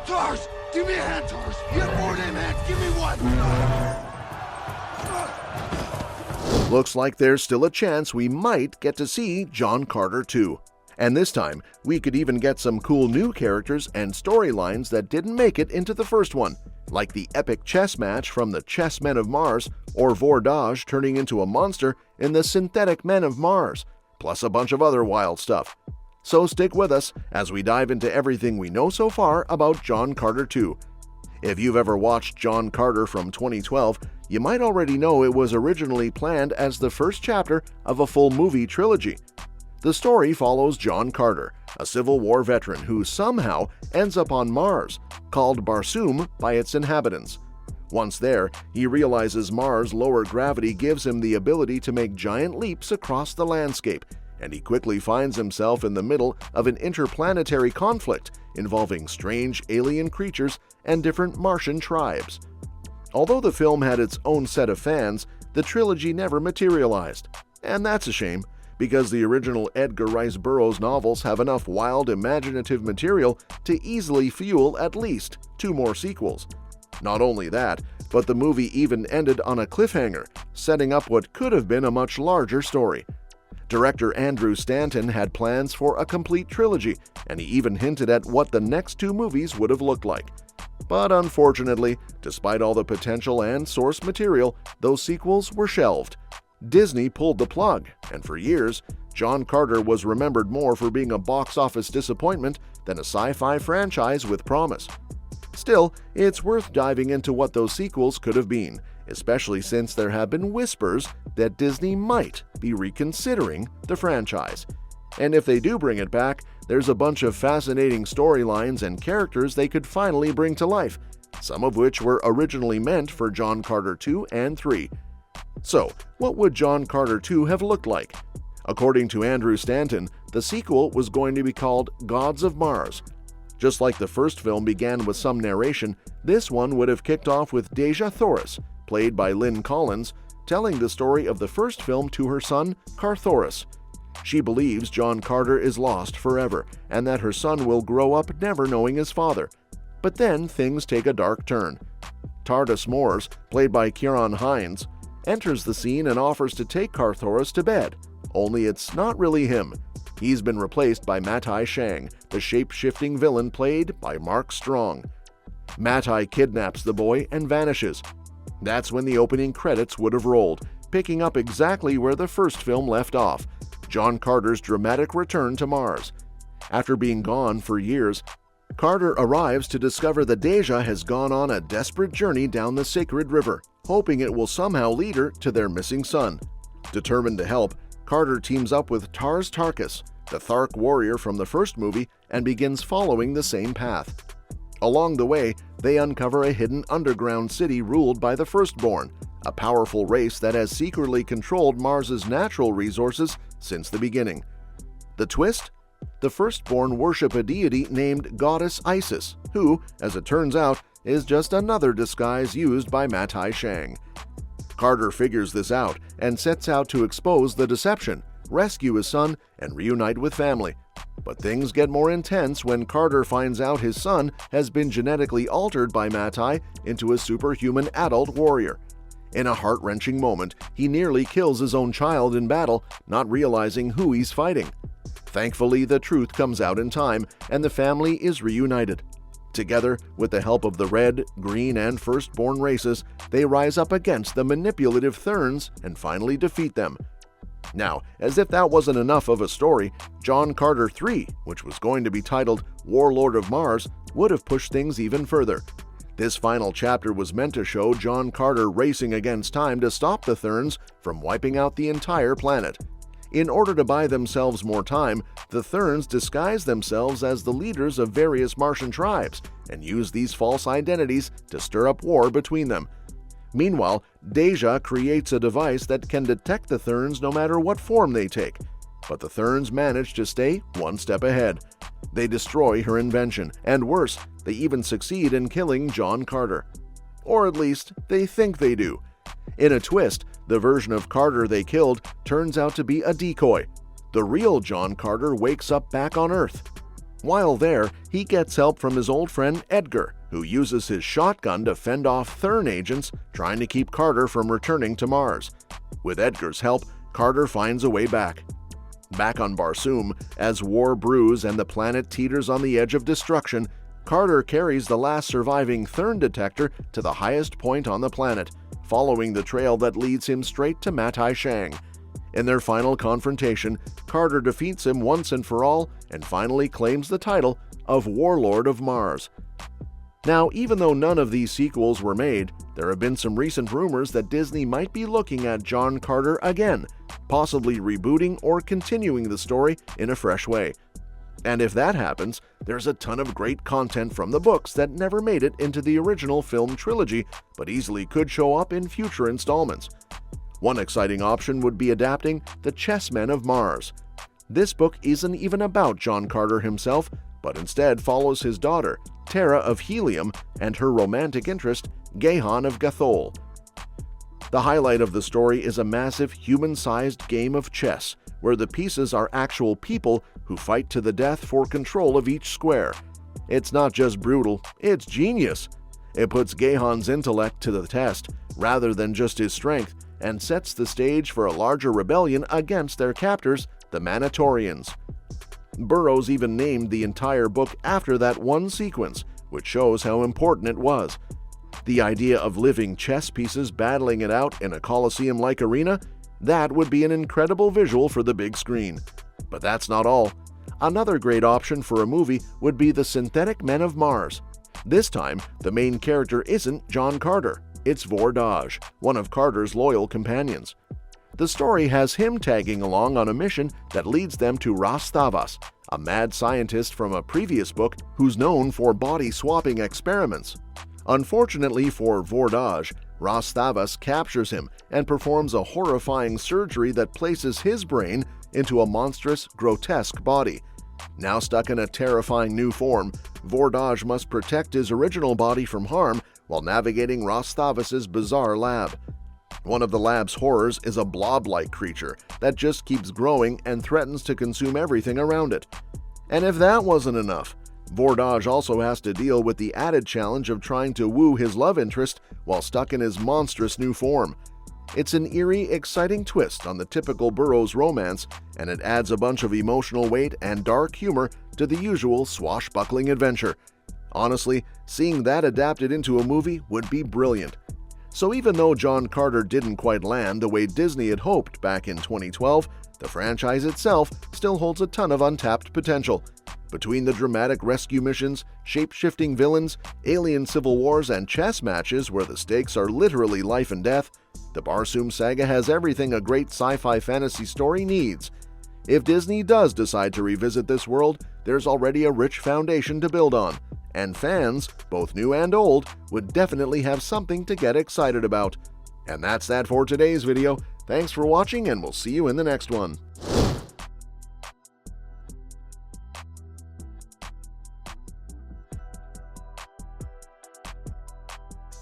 Tars! Give me a hand, Tars! You have 4 damn hands! Give me one! Looks like there's still a chance we might get to see John Carter 2. And this time, we could even get some cool new characters and storylines that didn't make it into the first one, like the epic chess match from the Chessmen of Mars, or Vordage turning into a monster in the Synthetic Men of Mars, plus a bunch of other wild stuff. So stick with us as we dive into everything we know so far about John Carter 2. If you've ever watched John Carter from 2012, you might already know it was originally planned as the first chapter of a full movie trilogy. The story follows John Carter, a Civil War veteran who somehow ends up on Mars, called Barsoom by its inhabitants. Once there, he realizes Mars' lower gravity gives him the ability to make giant leaps across the landscape, and he quickly finds himself in the middle of an interplanetary conflict involving strange alien creatures and different Martian tribes. Although the film had its own set of fans, the trilogy never materialized. And that's a shame, because the original Edgar Rice Burroughs novels have enough wild, imaginative material to easily fuel at least 2 more sequels. Not only that, but the movie even ended on a cliffhanger, setting up what could have been a much larger story. Director Andrew Stanton had plans for a complete trilogy, and he even hinted at what the next 2 movies would have looked like. But unfortunately, despite all the potential and source material, those sequels were shelved. Disney pulled the plug, and for years, John Carter was remembered more for being a box office disappointment than a sci-fi franchise with promise. Still, it's worth diving into what those sequels could have been, especially since there have been whispers that Disney might be reconsidering the franchise. And if they do bring it back, there's a bunch of fascinating storylines and characters they could finally bring to life, some of which were originally meant for John Carter 2 and 3. So, what would John Carter 2 have looked like? According to Andrew Stanton, the sequel was going to be called Gods of Mars. Just like the first film began with some narration, this one would have kicked off with Dejah Thoris, played by Lynn Collins, telling the story of the first film to her son, Carthoris. She believes John Carter is lost forever, and that her son will grow up never knowing his father. But then things take a dark turn. Tardis Mors, played by Ciarán Hinds, enters the scene and offers to take Carthoris to bed, only it's not really him. He's been replaced by Matai Shang, the shape-shifting villain played by Mark Strong. Matai kidnaps the boy and vanishes. That's when the opening credits would have rolled, picking up exactly where the first film left off, John Carter's dramatic return to Mars. After being gone for years, Carter arrives to discover that Dejah has gone on a desperate journey down the sacred river, hoping it will somehow lead her to their missing son. Determined to help, Carter teams up with Tars Tarkas, the Thark warrior from the first movie, and begins following the same path. Along the way, they uncover a hidden underground city ruled by the Firstborn, a powerful race that has secretly controlled Mars's natural resources since the beginning. The twist? The Firstborn worship a deity named Goddess Isis, who, as it turns out, is just another disguise used by Matai Shang. Carter figures this out and sets out to expose the deception, rescue his son, and reunite with family. But things get more intense when Carter finds out his son has been genetically altered by Matai into a superhuman adult warrior. In a heart-wrenching moment, he nearly kills his own child in battle, not realizing who he's fighting. Thankfully, the truth comes out in time, and the family is reunited. Together, with the help of the Red, Green, and Firstborn races, they rise up against the manipulative Therns and finally defeat them. Now, as if that wasn't enough of a story, John Carter 3, which was going to be titled Warlord of Mars, would have pushed things even further. This final chapter was meant to show John Carter racing against time to stop the Therns from wiping out the entire planet. In order to buy themselves more time, the Therns disguise themselves as the leaders of various Martian tribes and use these false identities to stir up war between them. Meanwhile, Dejah creates a device that can detect the Therns no matter what form they take. But the Therns manage to stay one step ahead. They destroy her invention, and worse, they even succeed in killing John Carter. Or at least, they think they do. In a twist, the version of Carter they killed turns out to be a decoy. The real John Carter wakes up back on Earth. While there, he gets help from his old friend Edgar, who uses his shotgun to fend off Thurn agents trying to keep Carter from returning to Mars. With Edgar's help, Carter finds a way back. Back on Barsoom, as war brews and the planet teeters on the edge of destruction, Carter carries the last surviving Thurn detector to the highest point on the planet, following the trail that leads him straight to Matai Shang. In their final confrontation, Carter defeats him once and for all and finally claims the title of Warlord of Mars. Now, even though none of these sequels were made, there have been some recent rumors that Disney might be looking at John Carter again, possibly rebooting or continuing the story in a fresh way. And if that happens, there's a ton of great content from the books that never made it into the original film trilogy, but easily could show up in future installments. One exciting option would be adapting The Chessmen of Mars. This book isn't even about John Carter himself, but instead follows his daughter, Terra of Helium, and her romantic interest, Gahan of Gathol. The highlight of the story is a massive human-sized game of chess, where the pieces are actual people who fight to the death for control of each square. It's not just brutal, it's genius. It puts Gahan's intellect to the test, rather than just his strength, and sets the stage for a larger rebellion against their captors, the Manatorians. Burroughs even named the entire book after that one sequence, which shows how important it was. The idea of living chess pieces battling it out in a Colosseum-like arena, that would be an incredible visual for the big screen. But that's not all. Another great option for a movie would be The Synthetic Men of Mars. This time, the main character isn't John Carter, it's Vordage, one of Carter's loyal companions. The story has him tagging along on a mission that leads them to Rastavas, a mad scientist from a previous book who's known for body-swapping experiments. Unfortunately for Vordage, Rastavas captures him and performs a horrifying surgery that places his brain into a monstrous, grotesque body. Now stuck in a terrifying new form, Vordage must protect his original body from harm while navigating Rastavas' bizarre lab. One of the lab's horrors is a blob-like creature that just keeps growing and threatens to consume everything around it. And if that wasn't enough, Vordage also has to deal with the added challenge of trying to woo his love interest while stuck in his monstrous new form. It's an eerie, exciting twist on the typical Burroughs romance, and it adds a bunch of emotional weight and dark humor to the usual swashbuckling adventure. Honestly, seeing that adapted into a movie would be brilliant. So even though John Carter didn't quite land the way Disney had hoped back in 2012, the franchise itself still holds a ton of untapped potential. Between the dramatic rescue missions, shape-shifting villains, alien civil wars, and chess matches where the stakes are literally life and death, the Barsoom saga has everything a great sci-fi fantasy story needs. If Disney does decide to revisit this world, there's already a rich foundation to build on, and fans, both new and old, would definitely have something to get excited about. And that's that for today's video. Thanks for watching, and we'll see you in the next one.